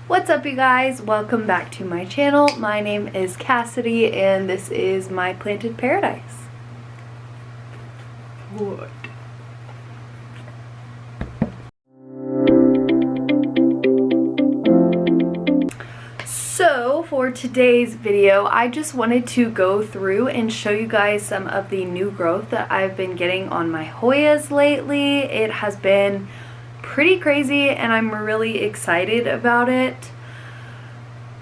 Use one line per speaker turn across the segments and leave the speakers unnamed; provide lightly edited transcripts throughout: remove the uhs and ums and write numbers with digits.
What's up, you guys? Welcome back to my channel. My name is Cassidy and this is my planted paradise. What? So for today's video, I just wanted to go through and show you guys some of the new growth that I've been getting on my Hoyas lately. It has been pretty crazy and I'm really excited about it.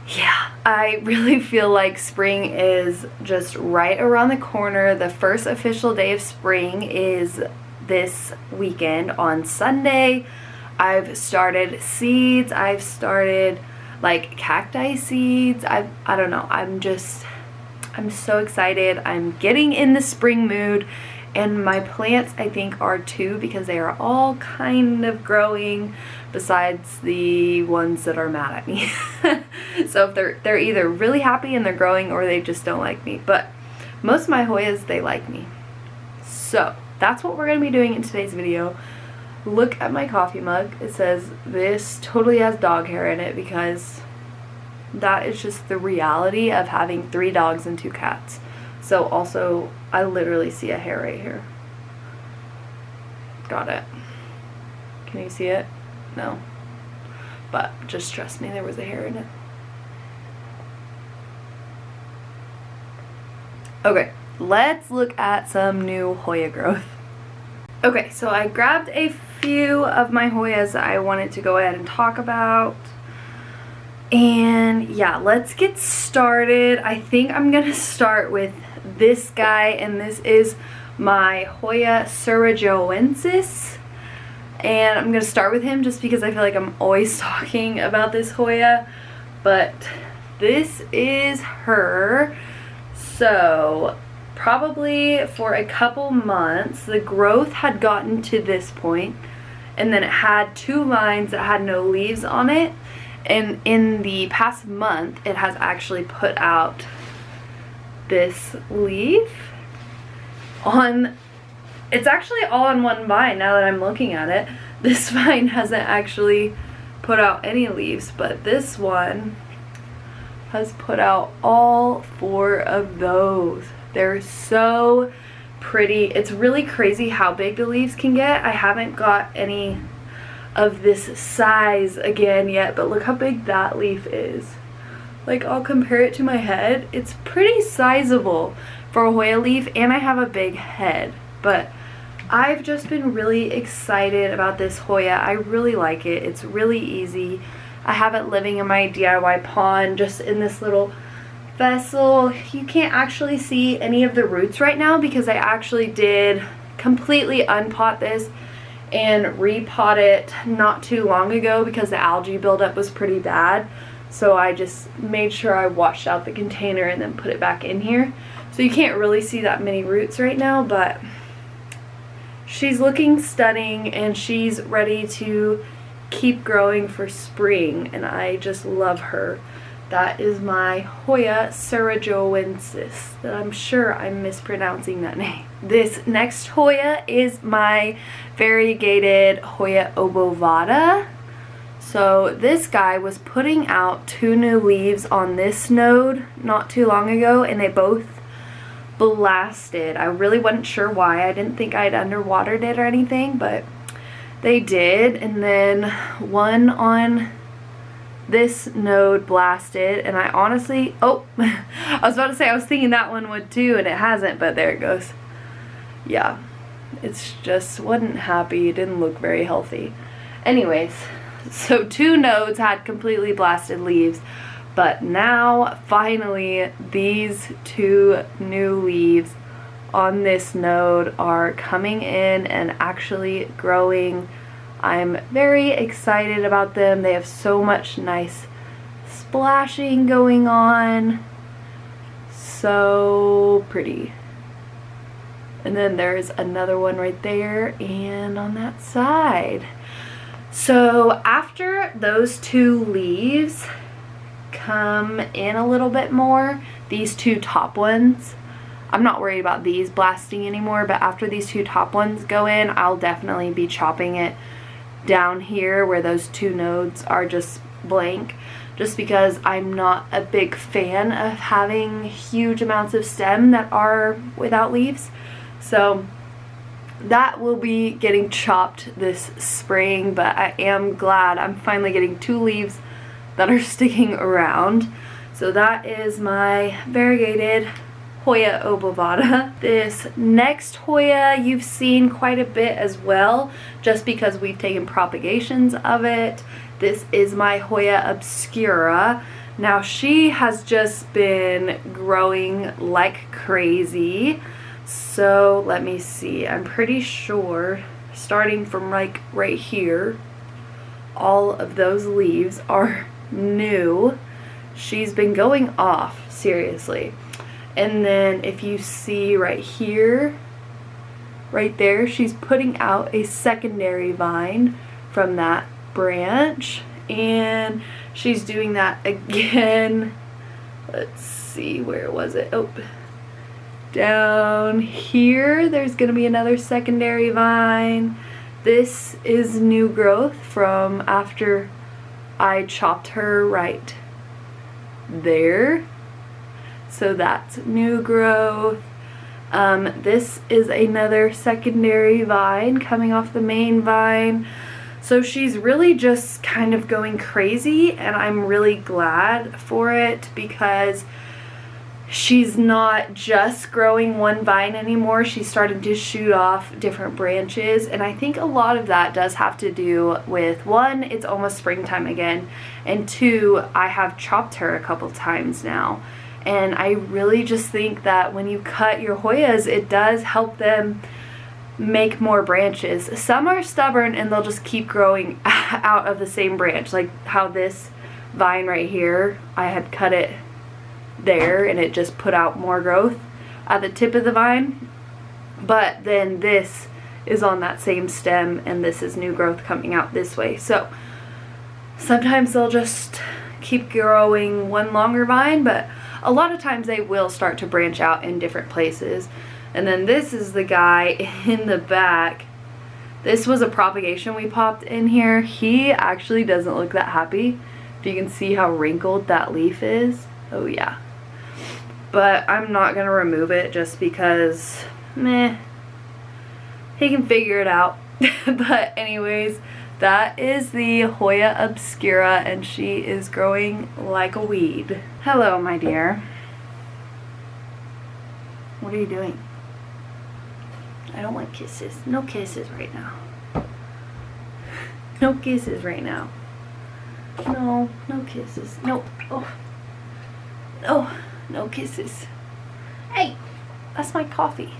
Yeah, I really feel like spring is just right around the corner. The first official day of spring is this weekend on Sunday. I've started seeds. I've started like cacti seeds. I don't know. I'm so excited. I'm getting in the spring mood. And my plants, I think, are too, because they are all kind of growing besides the ones that are mad at me. So if they're either really happy and they're growing or they just don't like me. But most of my Hoyas, they like me. So that's what we're going to be doing in today's video. Look at my coffee mug. It says this totally has dog hair in it because that is just the reality of having 3 dogs and 2 cats. So also, I literally see a hair right here. Got it. Can you see it? No. But just trust me, there was a hair in it. Okay, let's look at some new Hoya growth. Okay, so I grabbed a few of my Hoyas that I wanted to go ahead and talk about. And yeah, let's get started. I think I'm gonna start with this guy, and this is my Hoya Surigaoensis. And I'm gonna start with him just because I feel like I'm always talking about this Hoya, but this is her. So probably for a couple months the growth had gotten to this point, and then it had 2 vines that had no leaves on it, and in the past month it has actually put out this leaf on, it's actually all on one vine now that I'm looking at it. This vine hasn't actually put out any leaves, but this one has put out all 4 of those. They're so pretty. It's really crazy how big the leaves can get. I haven't got any of this size again yet, but look how big that leaf is. Like, I'll compare it to my head. It's pretty sizable for a Hoya leaf, and I have a big head. But I've just been really excited about this Hoya. I really like it. It's really easy. I have it living in my DIY pond, just in this little vessel. You can't actually see any of the roots right now because I actually did completely unpot this and repot it not too long ago because the algae buildup was pretty bad. So I just made sure I washed out the container and then put it back in here. So you can't really see that many roots right now, but she's looking stunning and she's ready to keep growing for spring, and I just love her. That is my Hoya Surigaoensis. I'm sure I'm mispronouncing that name. This next Hoya is my variegated Hoya Obovata. So this guy was putting out 2 new leaves on this node not too long ago, and they both blasted. I really wasn't sure why. I didn't think I'd underwatered it or anything, but they did. And then one on this node blasted, and I honestly, oh, I was about to say I was thinking that one would too, and it hasn't, but there it goes. Yeah, it's just wasn't happy. It didn't look very healthy. Anyways, so 2 nodes had completely blasted leaves, but now finally these 2 new leaves on this node are coming in and actually growing. I'm very excited about them. They have so much nice splashing going on. So pretty. And then there's another one right there and on that side. So after those 2 leaves come in a little bit more, these 2 top ones, I'm not worried about these blasting anymore, but after these 2 top ones go in, I'll definitely be chopping it down here where those 2 nodes are just blank, just because I'm not a big fan of having huge amounts of stem that are without leaves. So that will be getting chopped this spring, but I am glad I'm finally getting 2 leaves that are sticking around. So that is my variegated Hoya Obovata. This next Hoya you've seen quite a bit as well, just because we've taken propagations of it. This is my Hoya Obscura. Now she has just been growing like crazy. So let me see, I'm pretty sure starting from like right here, all of those leaves are new. She's been going off, seriously. And then if you see right here, right there, she's putting out a secondary vine from that branch, and she's doing that again. Let's see, where was it? Oh, down here there's gonna be another secondary vine. This is new growth from after I chopped her right there. So that's new growth. This is another secondary vine coming off the main vine. So she's really just kind of going crazy, and I'm really glad for it, because she's not just growing one vine anymore. She's starting to shoot off different branches, and I think a lot of that does have to do with, one, it's almost springtime again, and two, I have chopped her a couple times now. And I really just think that when you cut your Hoyas, it does help them make more branches. Some are stubborn and they'll just keep growing out of the same branch, like how this vine right here, I had cut it there and it just put out more growth at the tip of the vine. But then this is on that same stem, and this is new growth coming out this way. So sometimes they'll just keep growing one longer vine, but a lot of times they will start to branch out in different places. And then this is the guy in the back. This was a propagation we popped in here. He actually doesn't look that happy. If you can see how wrinkled that leaf is. Oh yeah. But I'm not gonna remove it just because, meh, he can figure it out. But anyways, that is the Hoya Obscura, and she is growing like a weed. Hello, my dear. What are you doing? I don't want kisses. No kisses right now. No kisses right now. No, no kisses. No. Oh. No, no kisses. Hey, that's my coffee.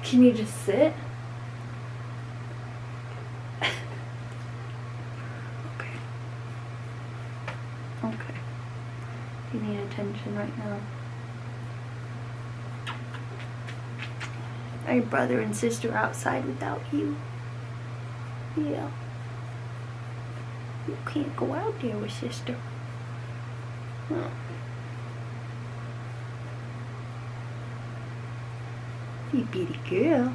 Can you just sit? Okay. Okay. You need attention right now. Are your brother and sister outside without you? Yeah. You can't go out there with sister. Oh. You bitty girl.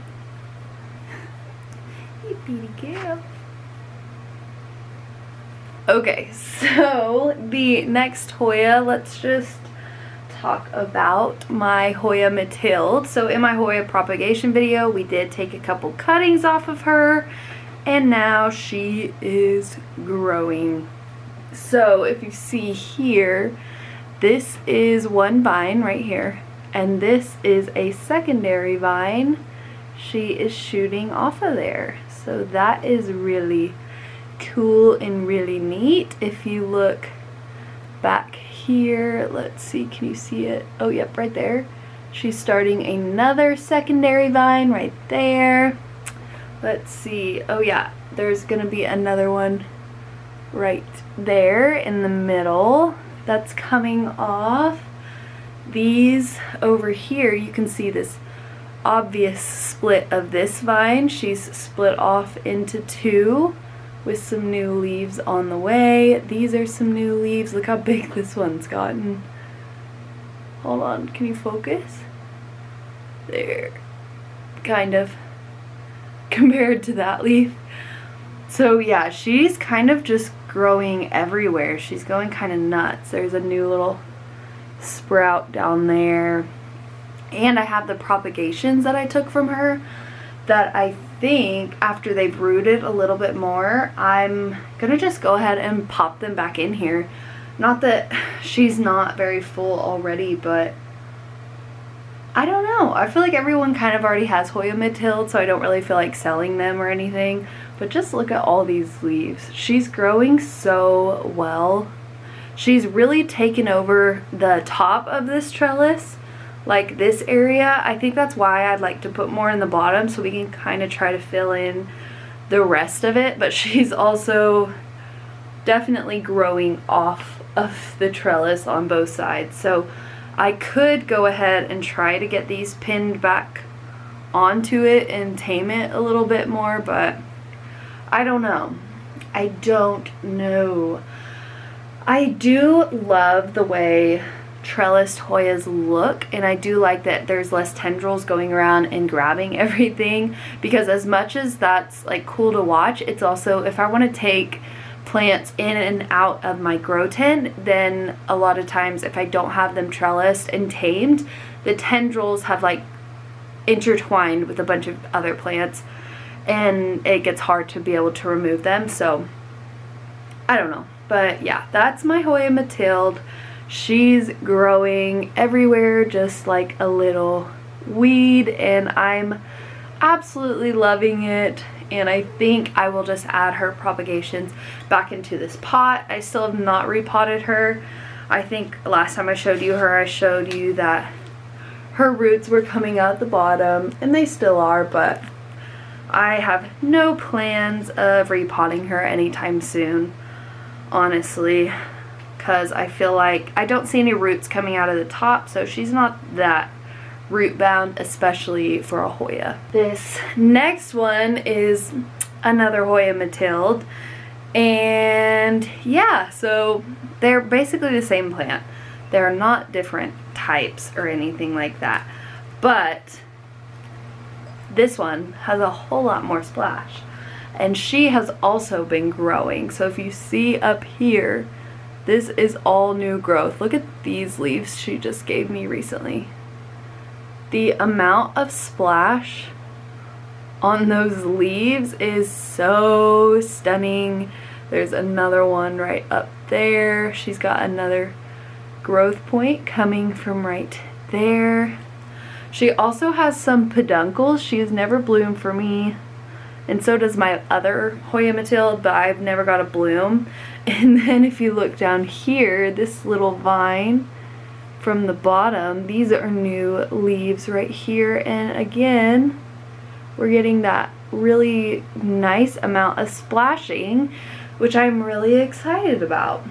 You bitty girl. Okay, so the next Hoya, let's just talk about my Hoya Mathilde. So in my Hoya propagation video, we did take a couple cuttings off of her, and now she is growing. So if you see here, this is one vine right here, and this is a secondary vine she is shooting off of there. So that is really cool and really neat. If you look back here, let's see, can you see it? Oh yep, right there. She's starting another secondary vine right there. Let's see, oh yeah, there's gonna be another one right there in the middle that's coming off. These over here, you can see this obvious split of this vine. She's split off into two with some new leaves on the way. These are some new leaves. Look how big this one's gotten. Hold on, can you focus? There, kind of. compared to that leaf. So yeah, she's kind of just growing everywhere. She's going kind of nuts. There's a new little sprout down there. And I have the propagations that I took from her that I think after they've rooted a little bit more, I'm gonna just go ahead and pop them back in here. Not that she's not very full already, but I don't know. I feel like everyone kind of already has Hoya Mathilde, so I don't really feel like selling them or anything. But just look at all these leaves. She's growing so well. She's really taken over the top of this trellis, like this area. I think that's why I'd like to put more in the bottom so we can kind of try to fill in the rest of it. But she's also definitely growing off of the trellis on both sides. So I could go ahead and try to get these pinned back onto it and tame it a little bit more, but I don't know. I don't know. I do love the way trellised Hoyas look, and I do like that there's less tendrils going around and grabbing everything, because as much as that's like cool to watch, it's also, if I want to take plants in and out of my grow tent, then a lot of times if I don't have them trellised and tamed, the tendrils have like intertwined with a bunch of other plants and it gets hard to be able to remove them. So I don't know, but yeah, that's my Hoya Mathilde. She's growing everywhere just like a little weed, and I'm absolutely loving it. And I think I will just add her propagations back into this pot. I still have not repotted her. I think last time I showed you her, I showed you that her roots were coming out the bottom, and they still are, but I have no plans of repotting her anytime soon, honestly, because I feel like I don't see any roots coming out of the top, so she's not that root bound, especially for a Hoya. This next one is another Hoya Mathilde, and yeah, so they're basically the same plant. They're not different types or anything like that, but this one has a whole lot more splash, and she has also been growing. So if you see up here, this is all new growth. Look at these leaves she just gave me recently. The amount of splash on those leaves is so stunning. There's another one right up there. She's got another growth point coming from right there. She also has some peduncles. She has never bloomed for me, and so does my other Hoya Mathilde, but I've never got a bloom. And then if you look down here, this little vine from the bottom, these are new leaves right here, and again we're getting that really nice amount of splashing, which I'm really excited about.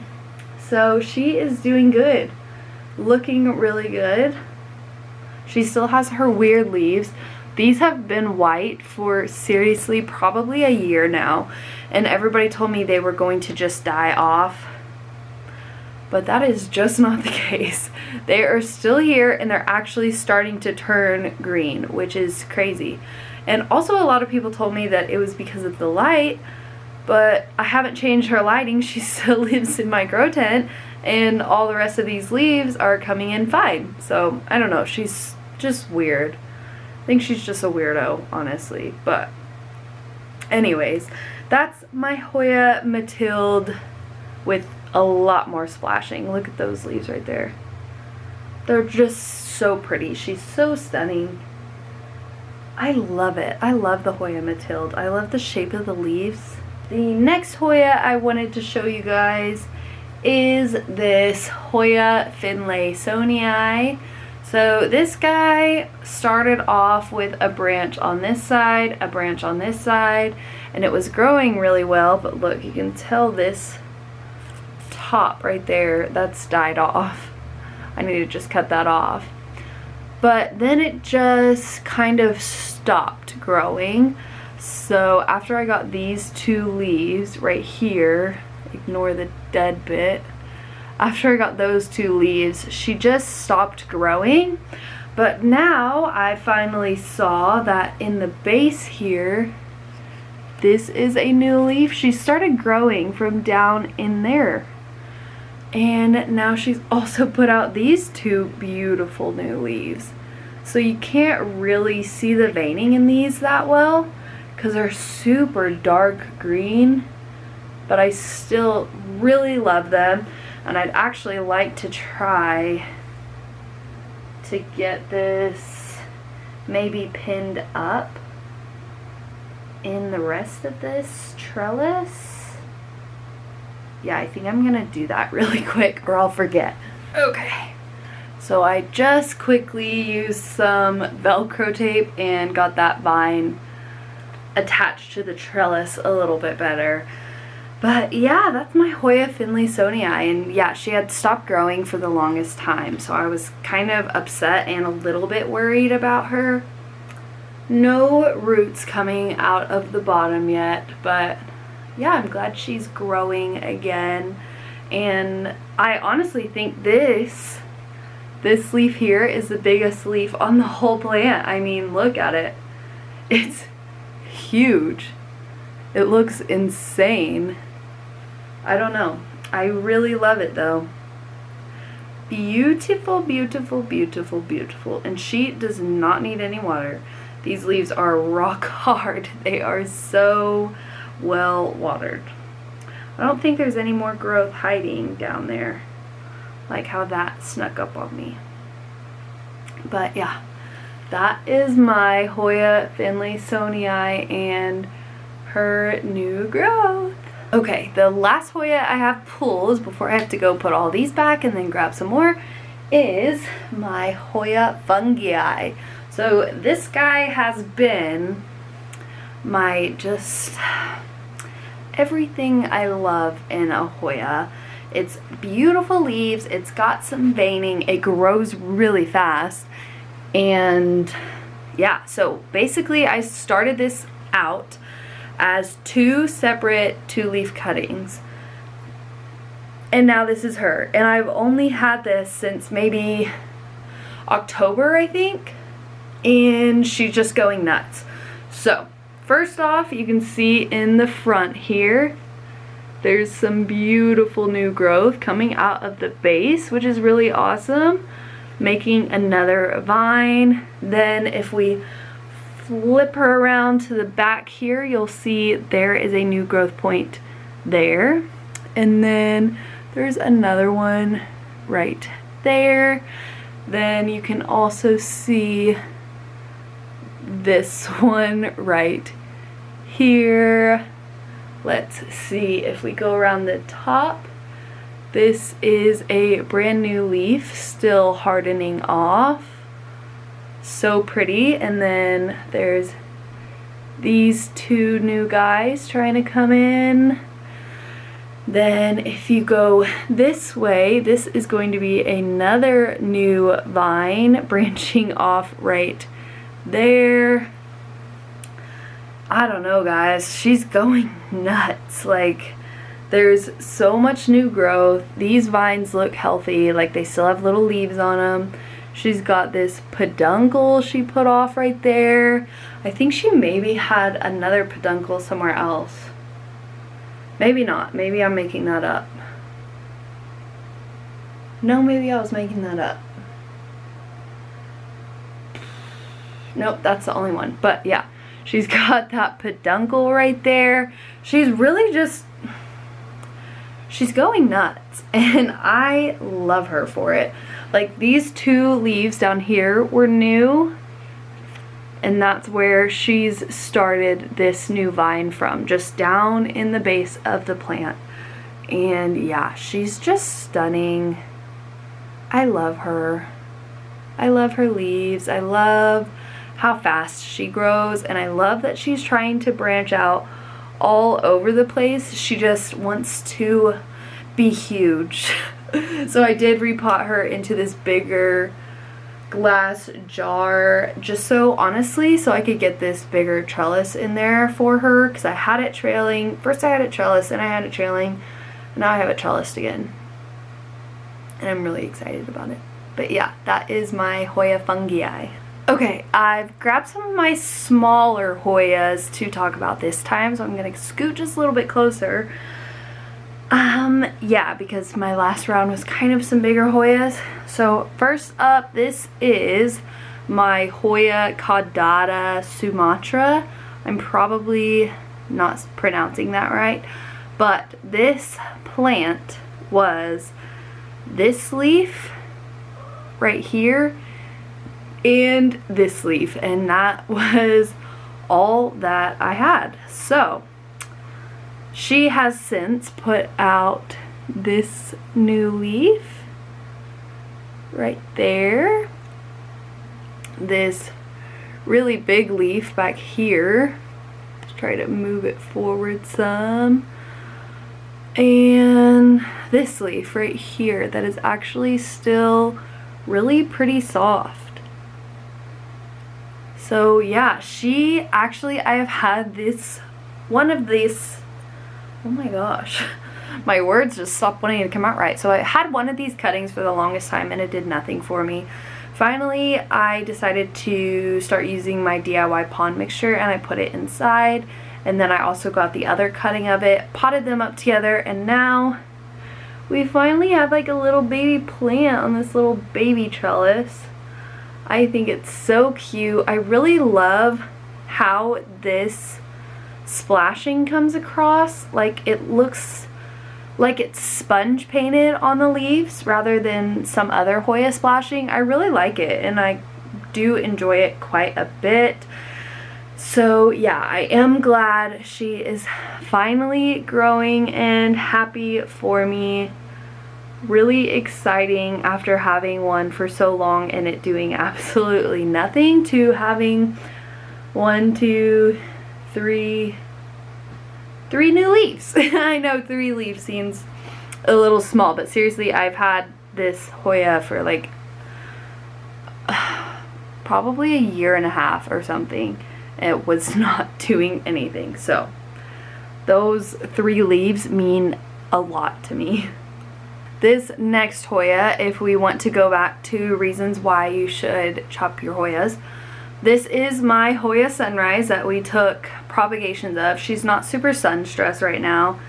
So she is doing good, looking really good. She still has her weird leaves. These have been white for seriously probably a year now, and everybody told me they were going to just die off, but that is just not the case. They are still here, and they're actually starting to turn green, which is crazy. And also a lot of people told me that it was because of the light, but I haven't changed her lighting. She still lives in my grow tent, and all the rest of these leaves are coming in fine. So I don't know, she's just weird. I think she's just a weirdo, honestly. But anyways, that's my Hoya Mathilde with a lot more splashing. Look at those leaves right there. They're just so pretty. She's so stunning. I love it. I love the Hoya Mathilde. I love the shape of the leaves. The next Hoya I wanted to show you guys is this Hoya Finlaysonii. So this guy started off with a branch on this side, a branch on this side, and it was growing really well, but look, you can tell this top right there, that's died off. I need to just cut that off. But then it just kind of stopped growing. So after I got these two leaves right here, ignore the dead bit, after I got those two leaves, she just stopped growing. But now I finally saw that in the base here, this is a new leaf. She started growing from down in there. And now she's also put out these two beautiful new leaves. So you can't really see the veining in these that well because they're super dark green. But I still really love them. And I'd actually like to try to get this maybe pinned up in the rest of this trellis. Yeah, I think I'm gonna do that really quick or I'll forget. Okay, so I just quickly used some Velcro tape and got that vine attached to the trellis a little bit better. But yeah, that's my Hoya Finlaysonii, and yeah, she had stopped growing for the longest time, so I was kind of upset and a little bit worried about her. No roots coming out of the bottom yet, but yeah, I'm glad she's growing again. And I honestly think this leaf here is the biggest leaf on the whole plant. I mean, look at it. It's huge. It looks insane. I don't know. I really love it though. Beautiful, beautiful, beautiful, beautiful. And she does not need any water. These leaves are rock hard. They are so well watered. I don't think there's any more growth hiding down there, like how that snuck up on me. But yeah, that is my Hoya Finlaysonii and her new growth. Okay, the last Hoya I have pulled before I have to go put all these back and then grab some more is my Hoya Fungii. So this guy has been my just everything I love in a Hoya. It's beautiful leaves, it's got some veining, it grows really fast, and yeah, so basically I started this out as two separate 2-leaf cuttings, and now this is her, and I've only had this since maybe October, I think, and she's just going nuts. So first off, you can see in the front here there's some beautiful new growth coming out of the base, which is really awesome, making another vine. Then if we flip her around to the back here, you'll see there is a new growth point there, and then there's another one right there. Then you can also see this one right here. Let's see if we go around the top. This is a brand new leaf, still hardening off. So pretty. And then there's these two new guys trying to come in. Then if you go this way, this is going to be another new vine branching off right there. I don't know, guys, she's going nuts. Like, there's so much new growth. These vines look healthy, like they still have little leaves on them. She's got this peduncle she put off right there. I think she maybe had another peduncle somewhere else. Maybe not. Maybe I'm making that up. No, maybe I was making that up. Nope, that's the only one. But yeah, she's got that peduncle right there. She's really just, she's going nuts, and I love her for it. Like, these two leaves down here were new, and that's where she's started this new vine from, just down in the base of the plant. And yeah, she's just stunning. I love her. I love her leaves. I love how fast she grows, and I love that she's trying to branch out all over the place. She just wants to be huge. So I did repot her into this bigger glass jar, just so, honestly, so I could get this bigger trellis in there for her, because I had it trailing. First I had it trellis, and I had it trailing, and now I have it trellised again, and I'm really excited about it. But yeah, that is my Hoya Fungii. Okay, I've grabbed some of my smaller Hoyas to talk about this time, so I'm gonna scoot just a little bit closer. Yeah, because my last round was kind of some bigger Hoyas. So first up, this is my Hoya Caudata Sumatra. I'm probably not pronouncing that right, but this plant was this leaf right here and this leaf, and that was all that I had. So she has since put out this new leaf right there, this really big leaf back here. Let's try to move it forward some, and this leaf right here that is actually still really pretty soft. So yeah, she actually, I have had this, one of these, oh my gosh, my words just stopped wanting to come out right. So I had one of these cuttings for the longest time and it did nothing for me. Finally, I decided to start using my DIY pond mixture and I put it inside. And then I also got the other cutting of it, potted them up together, and now we finally have like a little baby plant on this little baby trellis. I think it's so cute. I really love how this splashing comes across. Like, it looks like it's sponge painted on the leaves rather than some other Hoya splashing. I really like it and I do enjoy it quite a bit. So yeah, I am glad she is finally growing and happy for me. Really exciting after having one for so long and it doing absolutely nothing to having 1, 2, 3 new leaves. I know 3 leaves seems a little small, but seriously, I've had this Hoya for like probably a year and a half or something. It was not doing anything. So those 3 leaves mean a lot to me. This next Hoya, if we want to go back to reasons why you should chop your Hoyas, this is my Hoya Sunrise that we took propagations of. She's not super sun stressed right now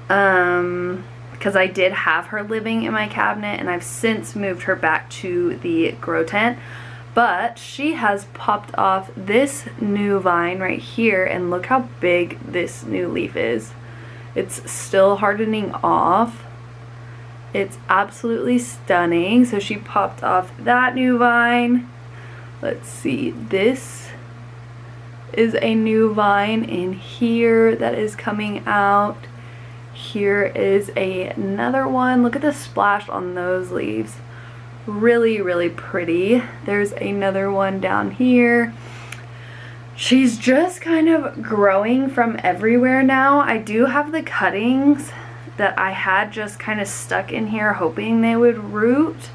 because I did have her living in my cabinet and I've since moved her back to the grow tent. But she has popped off this new vine right here, and look how big this new leaf is. It's still hardening off. It's absolutely stunning. So she popped off that new vine. Let's see, this is a new vine in here that is coming out. Here is another one. Look at the splash on those leaves. Really, really pretty. There's another one down here. She's just kind of growing from everywhere now. I do have the cuttings that I had just kind of stuck in here hoping they would root,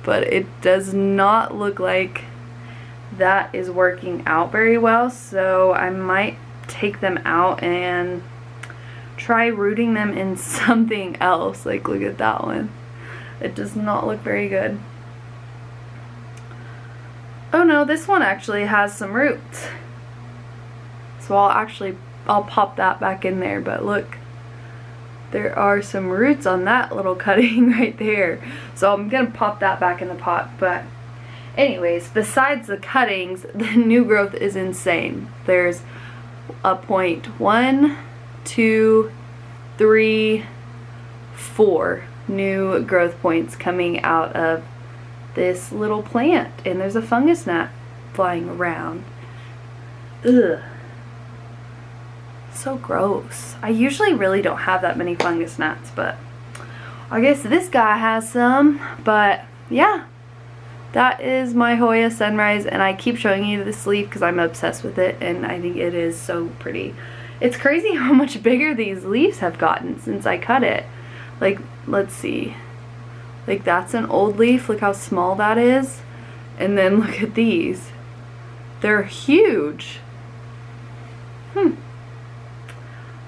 but it does not look like that is working out very well, so I might take them out and try rooting them in something else. Like, look at that one. It does not look very good. Oh no, this one actually has some roots. So I'll pop that back in there, but look, there are some roots on that little cutting right there. So I'm gonna pop that back in the pot. But anyways, besides the cuttings, the new growth is insane. There's a point 1, 2, 3, 4 new growth points coming out of this little plant, and there's a fungus gnat flying around. Ugh. So gross. I usually really don't have that many fungus gnats, but I guess this guy has some. But yeah, that is my Hoya Sunrise, and I keep showing you this leaf because I'm obsessed with it and I think it is so pretty. It's crazy how much bigger these leaves have gotten since I cut it. Like, let's see, like that's an old leaf, look how small that is, and then look at these, they're huge.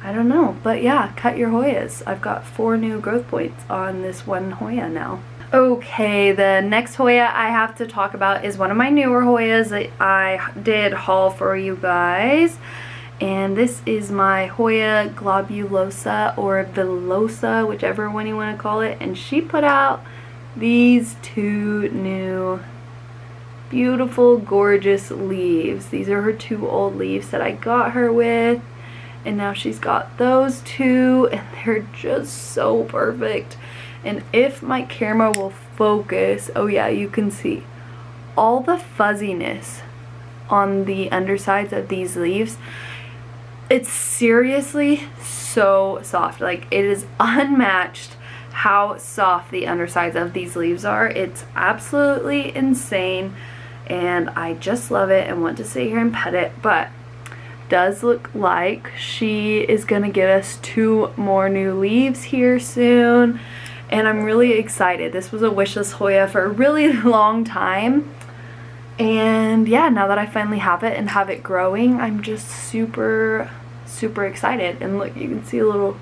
I don't know, but yeah, cut your Hoyas. I've got 4 new growth points on this one Hoya now. Okay, the next Hoya I have to talk about is one of my newer Hoyas that I did haul for you guys. And this is my Hoya Globulosa or Villosa, whichever one you want to call it. And she put out these two new beautiful, gorgeous leaves. These are her two old leaves that I got her with. And now she's got those two, and they're just so perfect. And if my camera will focus, oh yeah, you can see all the fuzziness on the undersides of these leaves. It's seriously so soft. Like, it is unmatched how soft the undersides of these leaves are. It's absolutely insane, and I just love it and want to sit here and pet it. But does look like she is gonna get us 2 more new leaves here soon, and I'm really excited. This was a wishlist Hoya for a really long time, and yeah, now that I finally have it and have it growing, I'm just super excited. And look, you can see a little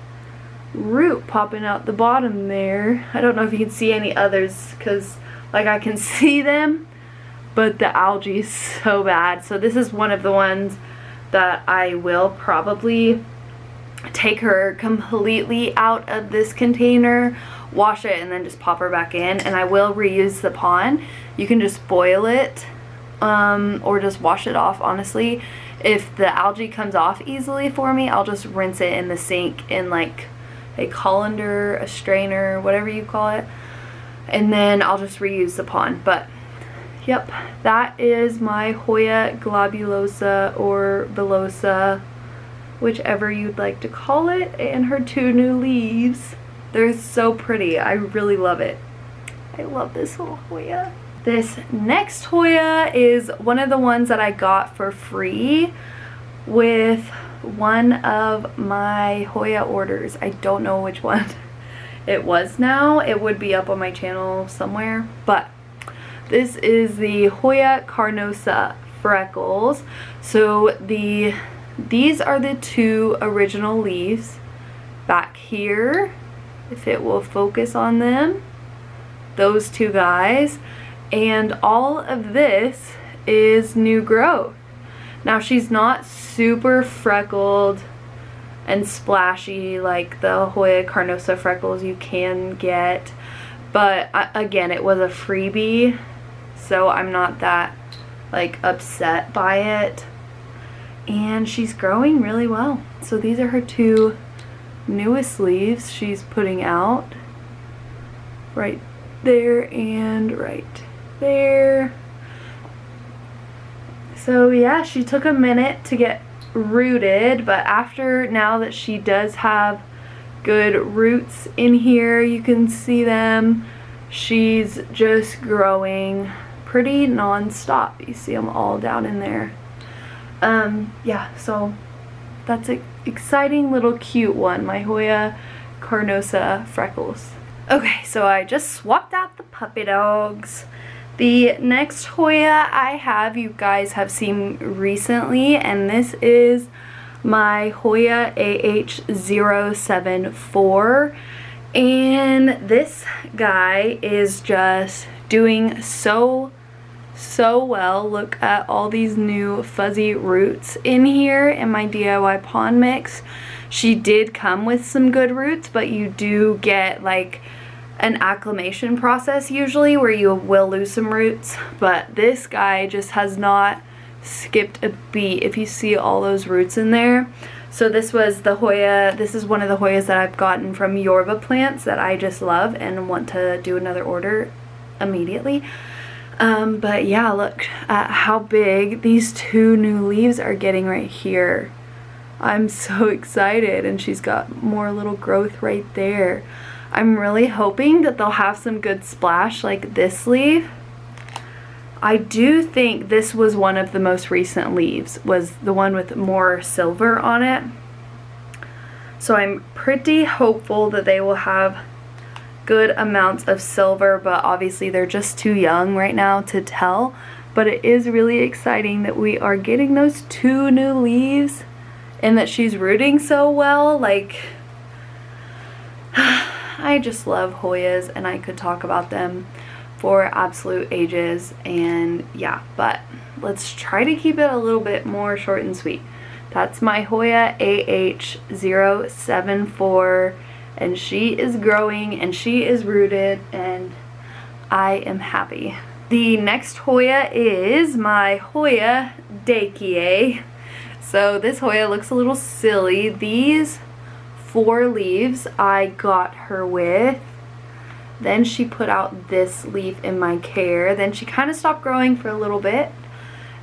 root popping out the bottom there. I don't know if you can see any others because like I can see them, but the algae is so bad. So this is one of the ones that I will probably take her completely out of this container, wash it, and then just pop her back in. And I will reuse the pond. You can just boil it or just wash it off. Honestly, if the algae comes off easily for me, I'll just rinse it in the sink in like a colander, a strainer, whatever you call it, and then I'll just reuse the pond. But yep, that is my Hoya Globulosa or Villosa, whichever you'd like to call it, and her 2 new leaves. They're so pretty. I really love it. I love this little Hoya. This next Hoya is one of the ones that I got for free with one of my Hoya orders. I don't know which one it was now. It would be up on my channel somewhere, but this is the Hoya Carnosa Freckles. So these are the 2 original leaves back here, if it will focus on them, those 2 guys, and all of this is new growth. Now, she's not super freckled and splashy like the Hoya Carnosa Freckles you can get, but again, it was a freebie, so I'm not that like upset by it, and she's growing really well. So these are her 2 newest leaves she's putting out, right there and right there. So yeah, she took a minute to get rooted, but now that she does have good roots in here, you can see them, she's just growing pretty non-stop. You see them all down in there. Yeah, so that's an exciting little cute one, my Hoya Carnosa Freckles. Okay, so I just swapped out the puppy dogs. The next Hoya I have, you guys have seen recently, and this is my Hoya AH074. And this guy is just doing so well. Look at all these new fuzzy roots in here in my DIY pond mix. She did come with some good roots, but you do get like an acclimation process usually where you will lose some roots, but this guy just has not skipped a beat. If you see all those roots in there. So this was the Hoya, this is one of the Hoyas that I've gotten from Yorba plants that I just love and want to do another order immediately. But yeah, look at how big these 2 new leaves are getting right here. I'm so excited, and she's got more little growth right there. I'm really hoping that they'll have some good splash like this leaf. I do think this was one of the most recent leaves, was the one with more silver on it. So I'm pretty hopeful that they will have good amounts of silver, but obviously they're just too young right now to tell. But it is really exciting that we are getting those 2 new leaves and that she's rooting so well. Like, I just love Hoyas, and I could talk about them for absolute ages. And yeah, but let's try to keep it a little bit more short and sweet. That's my Hoya AH074, and she is growing and she is rooted, and I am happy. The next Hoya is my Hoya Daikie. So this Hoya looks a little silly. These 4 leaves I got her with. Then she put out this leaf in my care. Then she kind of stopped growing for a little bit.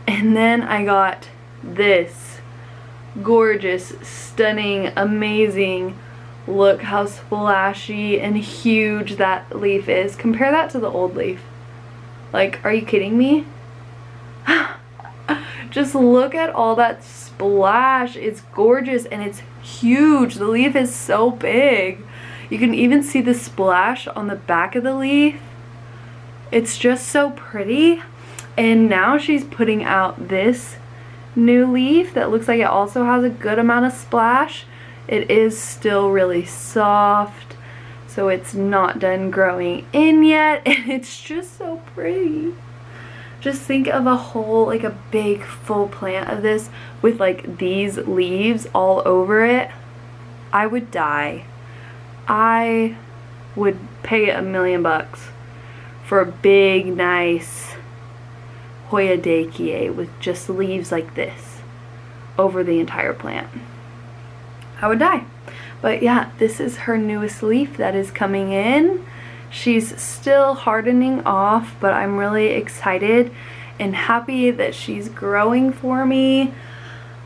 And then I got this gorgeous, stunning, amazing, look how splashy and huge that leaf is. Compare that to the old leaf. Like, are you kidding me? Just look at all that splash. It's gorgeous and it's huge. The leaf is so big. You can even see the splash on the back of the leaf. It's just so pretty. And now she's putting out this new leaf that looks like it also has a good amount of splash. It is still really soft, so it's not done growing in yet, and it's just so pretty. Just think of a whole, like a big full plant of this with like these leaves all over it. I would die. I would pay $1 million for a big, nice Hoya Daikie with just leaves like this over the entire plant. I would die. But yeah, this is her newest leaf that is coming in. She's still hardening off, but I'm really excited and happy that she's growing for me.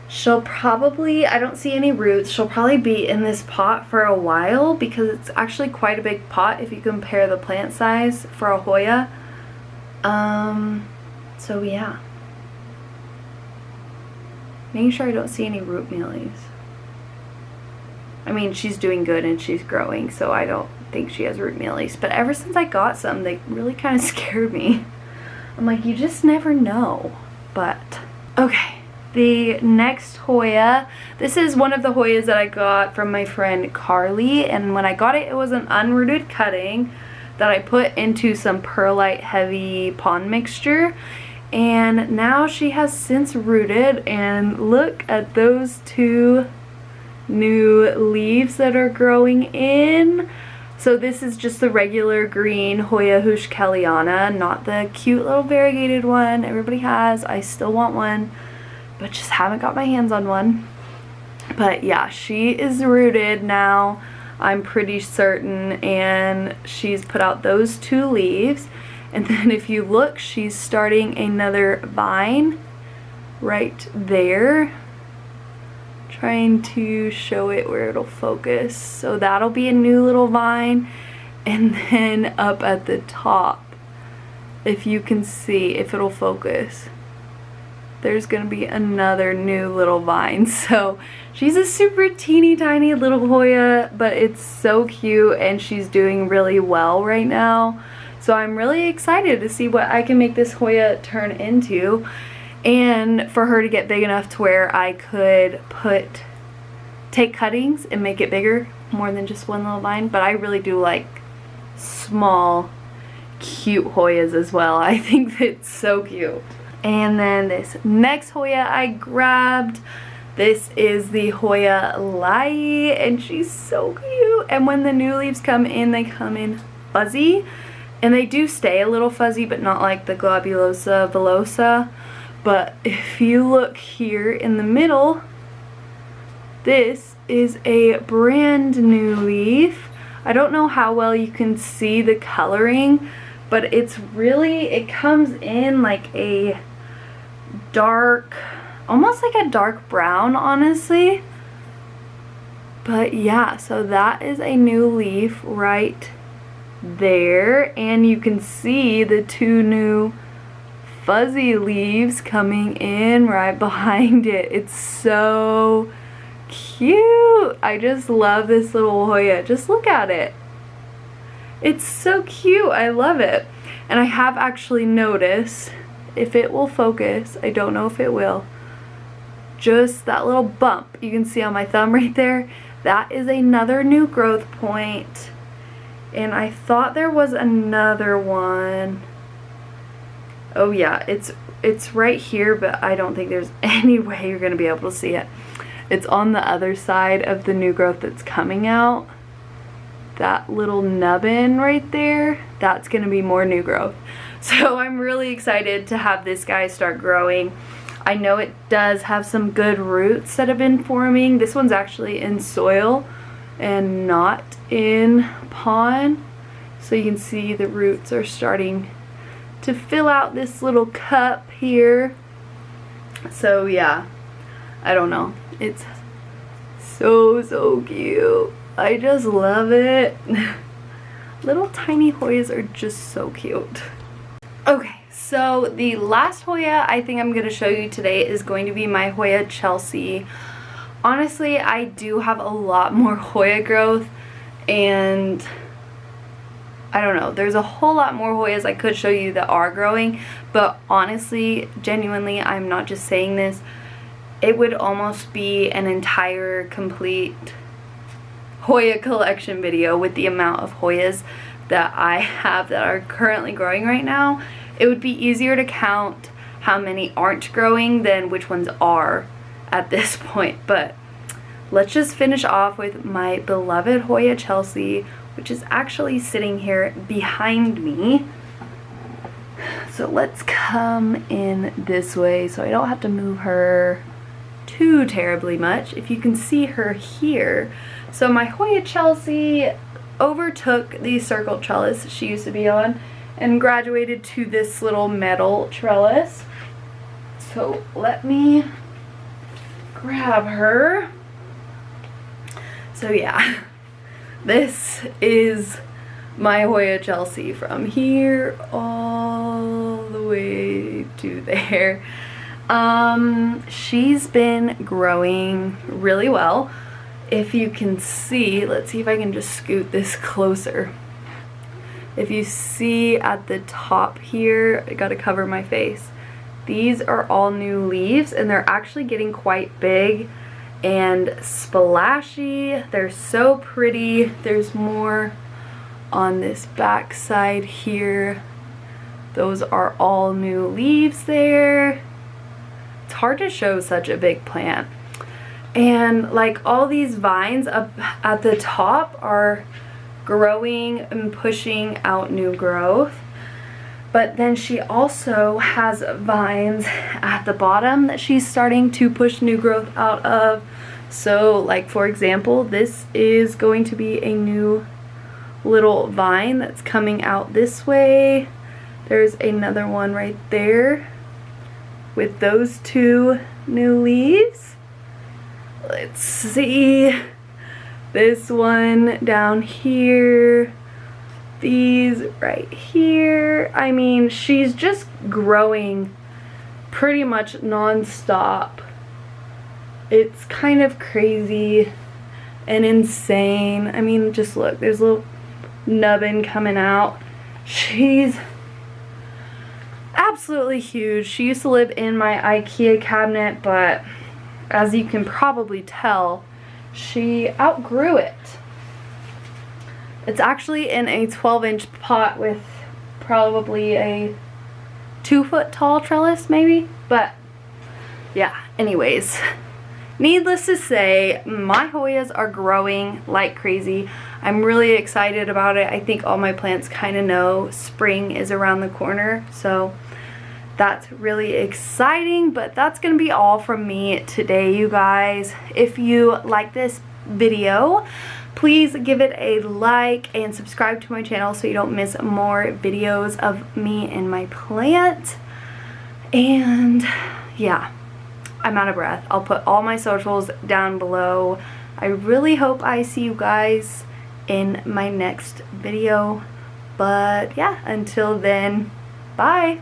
She'll probably, I don't see any roots, she'll probably be in this pot for a while because it's actually quite a big pot if you compare the plant size for a Hoya. So yeah. Making sure I don't see any root mealies. I mean, she's doing good and she's growing, so I don't think she has root mealies. But ever since I got some, they really kind of scared me. I'm like, you just never know. But, okay. The next Hoya, this is one of the Hoyas that I got from my friend Carly. And when I got it, it was an unrooted cutting that I put into some perlite heavy pond mixture. And now she has since rooted, and look at those 2 new leaves that are growing in. So this is just the regular green Hoya Heuschkeliana, not the cute little variegated one everybody has. I still want one, but just haven't got my hands on one. But yeah, she is rooted now, I'm pretty certain, and she's put out those 2 leaves. And then if you look, she's starting another vine right there. Trying to show it where it'll focus. So that'll be a new little vine. And then up at the top, if you can see, if it'll focus, there's gonna be another new little vine. So she's a super teeny tiny little Hoya, but it's so cute and she's doing really well right now. So I'm really excited to see what I can make this Hoya turn into, and for her to get big enough to where I could take cuttings and make it bigger, more than just one little vine. But I really do like small, cute Hoyas as well. I think it's so cute. And then this next Hoya I grabbed, this is the Hoya Lai, and she's so cute. And when the new leaves come in, they come in fuzzy. And they do stay a little fuzzy, but not like the Globulosa, Villosa. But if you look here in the middle, this is a brand new leaf. I don't know how well you can see the coloring, but it's really, it comes in like a dark, almost like a dark brown, honestly. But yeah, so that is a new leaf right there, and you can see the 2 new fuzzy leaves coming in right behind it. It's so cute. I just love this little Hoya. Just look at it. It's so cute. I love it. And I have actually noticed, if it will focus, I don't know if it will, just that little bump you can see on my thumb right there, that is another new growth point. And I thought there was another one. Oh yeah, it's right here, but I don't think there's any way you're gonna be able to see it. It's on the other side of the new growth that's coming out. That little nubbin right there, that's gonna be more new growth. So I'm really excited to have this guy start growing. I know it does have some good roots that have been forming. This one's actually in soil and not in pond. So you can see the roots are starting to fill out this little cup here. So yeah, I don't know. It's so cute. I just love it. Little tiny Hoyas are just so cute. Okay, so the last Hoya I think I'm going to show you today is going to be my Hoya Chelsea. Honestly, I do have a lot more Hoya growth, and I don't know, there's a whole lot more Hoyas I could show you that are growing, but honestly, genuinely, I'm not just saying this, it would almost be an entire complete Hoya collection video with the amount of Hoyas that I have that are currently growing right now. It would be easier to count how many aren't growing than which ones are at this point. But let's just finish off with my beloved Hoya Chelsea, which is actually sitting here behind me. So let's come in this way so I don't have to move her too terribly much. If you can see her here. So my Hoya Chelsea overtook the circle trellis she used to be on and graduated to this little metal trellis. So let me grab her. So yeah, this is my Hoya Chelsea from here all the way to there. She's been growing really well. If you can see, let's see if I can just scoot this closer. If you see at the top here, I gotta cover my face. These are all new leaves and they're actually getting quite big and splashy. They're so pretty. There's more on this back side here. Those are all new leaves there. It's hard to show such a big plant. And like all these vines up at the top are growing and pushing out new growth. But then she also has vines at the bottom that she's starting to push new growth out of. So like for example, this is going to be a new little vine that's coming out this way. There's another one right there with those two new leaves. Let's see, this one down here, these right here. I mean, she's just growing pretty much non-stop. It's kind of crazy and insane. I mean, just look, there's a little nubbin coming out. She's absolutely huge. She used to live in my IKEA cabinet, but as you can probably tell, she outgrew it. It's actually in a 12-inch pot with probably a 2-foot tall trellis maybe, but yeah, anyways, needless to say, my Hoyas are growing like crazy. I'm really excited about it. I think all my plants kind of know spring is around the corner, so that's really exciting. But that's gonna be all from me today, you guys. If you like this video, please give it a like and subscribe to my channel so you don't miss more videos of me and my plant. And yeah, I'm out of breath. I'll put all my socials down below. I really hope I see you guys in my next video. But yeah, until then, bye.